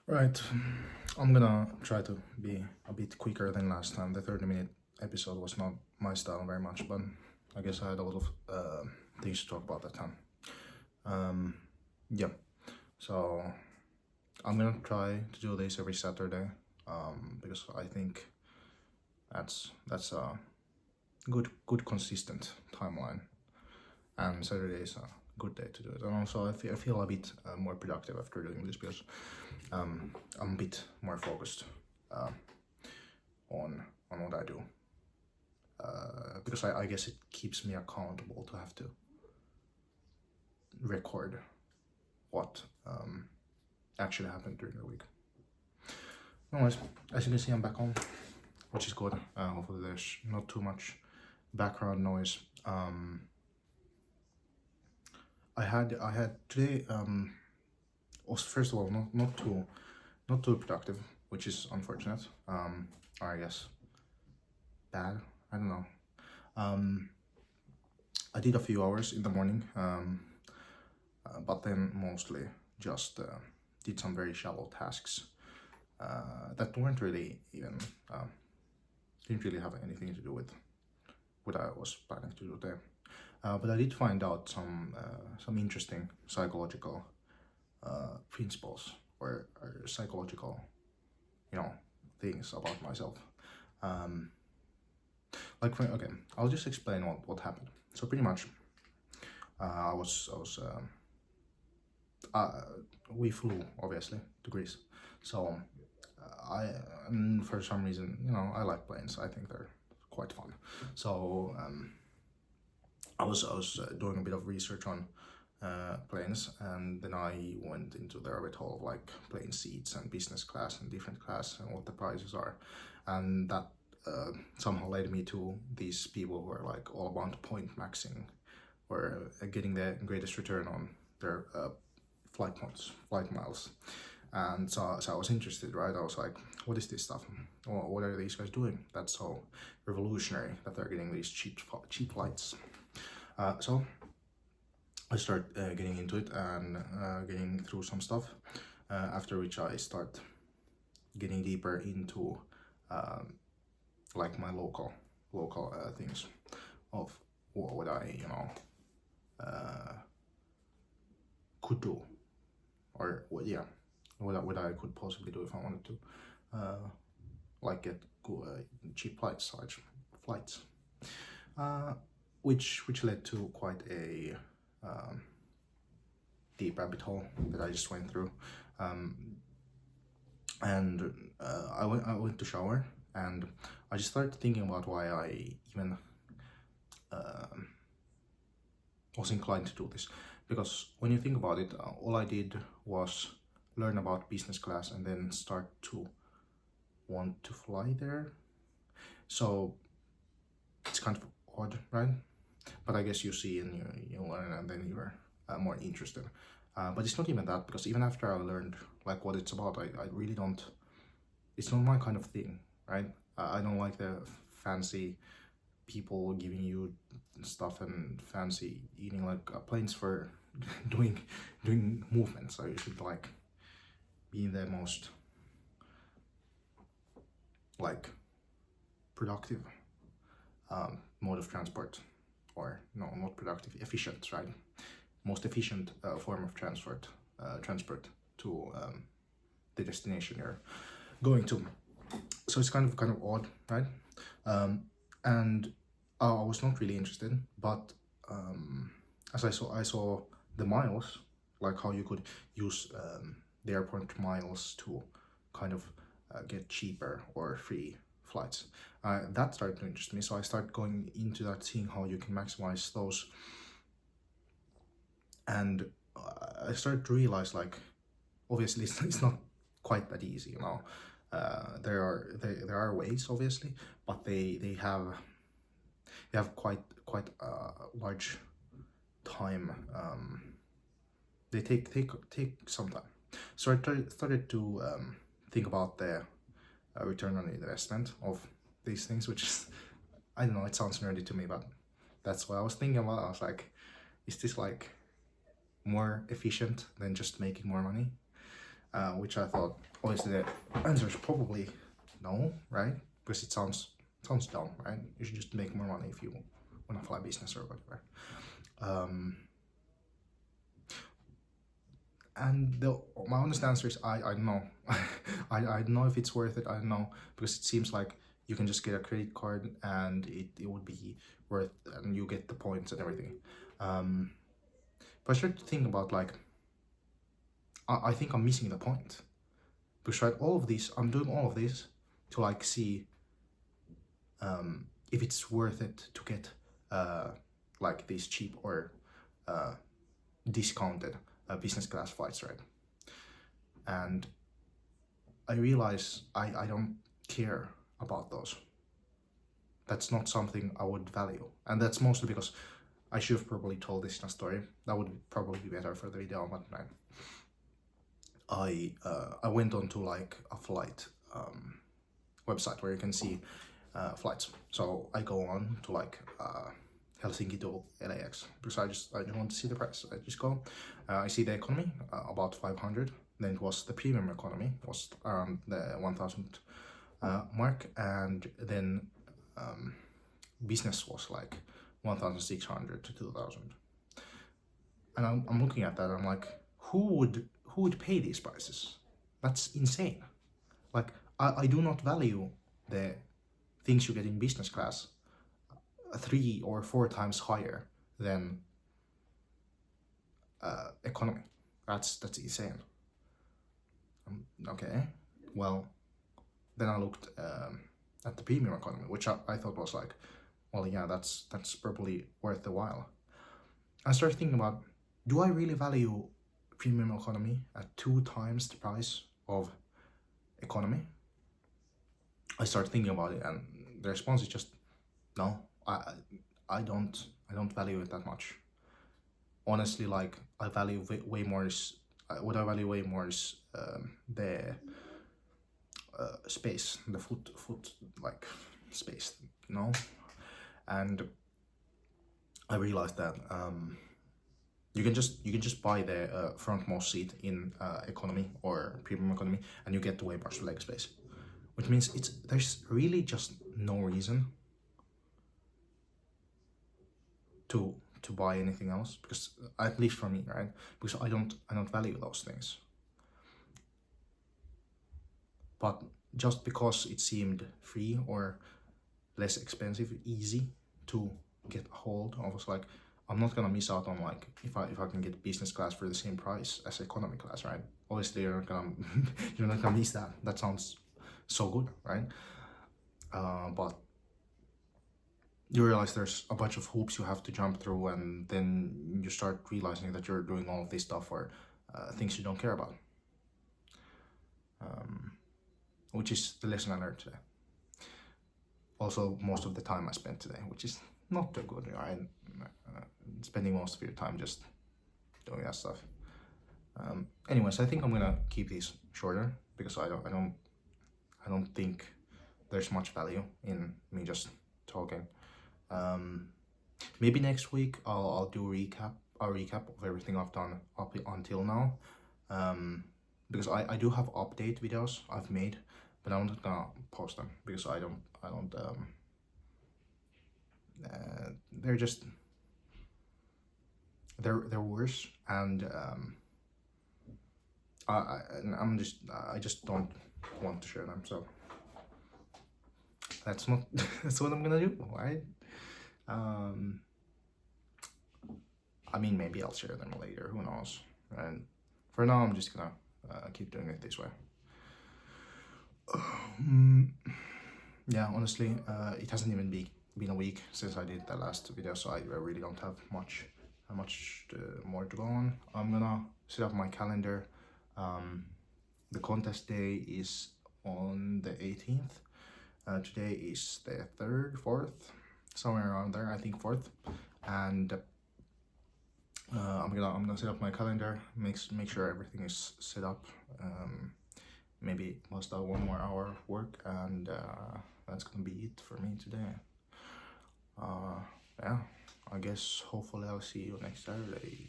Right, I'm gonna try to be a bit quicker than last time. The 30-minute episode was not my style very much, but I guess I had a lot of things to talk about that time. Um, yeah, so I'm gonna try to do this every Saturday because I think that's a good consistent timeline, and Saturday is a good day to do it. And also, I feel a bit more productive after doing this because I'm a bit more focused uh, on what I do. Because I guess it keeps me accountable to have to record what actually happened during the week. Anyways, as you can see, I'm back home, which is good. Hopefully, there's not too much background noise. I had today was first of all not too productive, which is unfortunate. Or I guess bad. I don't know. Um, I did a few hours in the morning, but then mostly just did some very shallow tasks that weren't really even didn't really have anything to do with what I was planning to do there. But I did find out some interesting psychological principles or psychological, you know, things about myself. Um, okay, I'll just explain what happened. So pretty much, I was uh, we flew obviously to Greece. So I and for some reason, I like planes. I think they're quite fun. So I was doing a bit of research on planes, and then I went into the rabbit hole of like plane seats and business class and different class and what the prices are, and that somehow led me to these people who are like all about point maxing or getting the greatest return on their flight points, flight miles. And so I was interested, right? I was like, what is this stuff? What are these guys doing? That's so revolutionary that they're getting these cheap flights. So I start getting into it and getting through some stuff. After which I start getting deeper into like my local things of what I could do, or what I could possibly do if I wanted to, like get cheap flights, uh, which led to quite a deep rabbit hole that I just went through, and I went to shower, and I just started thinking about why I even was inclined to do this, because when you think about it, all I did was learn about business class and then start to want to fly there. So it's kind of odd, right? But I guess you see and you learn, and then you're more interested. But it's not even that, because even after I learned like what it's about, I really don't. It's not my kind of thing, right? I don't like the fancy people giving you stuff and fancy eating like planes for doing movements. So you should like be the most like productive mode of transport, or no, not productive, efficient, right? Most efficient form of transport to the destination you're going to. So it's kind of odd, right? And I was not really interested, but as I saw the miles, like how you could use the airport miles to kind of get cheaper or free flights. That started to interest me, so I started going into that, seeing how you can maximize those, and I started to realize like obviously it's not quite that easy, there are ways obviously, but they have quite a large time. They take some time. So I started to think about the return on investment of these things, which is, I don't know, it sounds nerdy to me, but that's what I was thinking about. I was like, is this like more efficient than just making more money? which I thought obviously the answer is probably no, right? Because it sounds dumb, right? You should just make more money if you want to fly business or whatever. And my honest answer is I don't know. I don't know if it's worth it. I don't know, because it seems like you can just get a credit card and it would be worth, and you get the points and everything. But I started to think about like, I think I'm missing the point. Because right, I'm doing all of this to like see if it's worth it to get like these cheap or discounted business class flights, right? And I realize I don't care about those. That's not something I would value, and that's mostly because I should have probably told this in a story. That would probably be better for the video, but man, I went on to like a flight website where you can see flights. So I go on to like Helsinki to LAX because I just want to see the price. I just go, I see the economy about 500. Then it was the premium economy, was around the 1,000 mark, and then business was like 1,600 to 2,000. And I'm looking at that. I'm like, who would pay these prices? That's insane. Like I do not value the things you get in business class 3 or 4 times higher than economy. That's insane. Okay, well, then I looked at the premium economy, which I thought was like, well, yeah, that's probably worth the while. I started thinking about, do I really value premium economy at 2 times the price of economy? I started thinking about it, and the response is just no. I don't value it that much. Honestly, like I value way more is what I value way more is the space, the foot like space, you know. And I realized that you can just buy the frontmost seat in economy or premium economy, and you get way more leg space, which means there's really just no reason to buy anything else, because at least for me, right? Because I don't value those things. But just because it seemed free or less expensive, easy to get a hold of, was like, I'm not gonna miss out on like if I can get business class for the same price as economy class, right? Obviously you're not gonna miss that. That sounds so good, right? But you realize there's a bunch of hoops you have to jump through, and then you start realizing that you're doing all of this stuff for things you don't care about. Which is the lesson I learned today. Also, most of the time I spent today, which is not too good, right? Spending most of your time just doing that stuff. Anyways, I think I'm gonna keep these shorter because I don't think there's much value in me just talking. Maybe next week I'll do a recap of everything I've done up until now, because I do have update videos I've made, but I'm not gonna post them because I don't they're just they're worse, and I just don't want to share them, so that's what I'm gonna do, right? I mean, maybe I'll share them later, who knows. And for now, I'm just gonna keep doing it this way. Yeah, honestly, it hasn't even been a week since I did the last video, so I really don't have much more to go on. I'm gonna set up my calendar. The contest day is on the 18th. Today is the 3rd, 4th, somewhere around there. I think 4th, and I'm gonna set up my calendar, make sure everything is set up. Maybe must have 1 more hour of work, and that's gonna be it for me today. Yeah, I guess hopefully I'll see you next Saturday.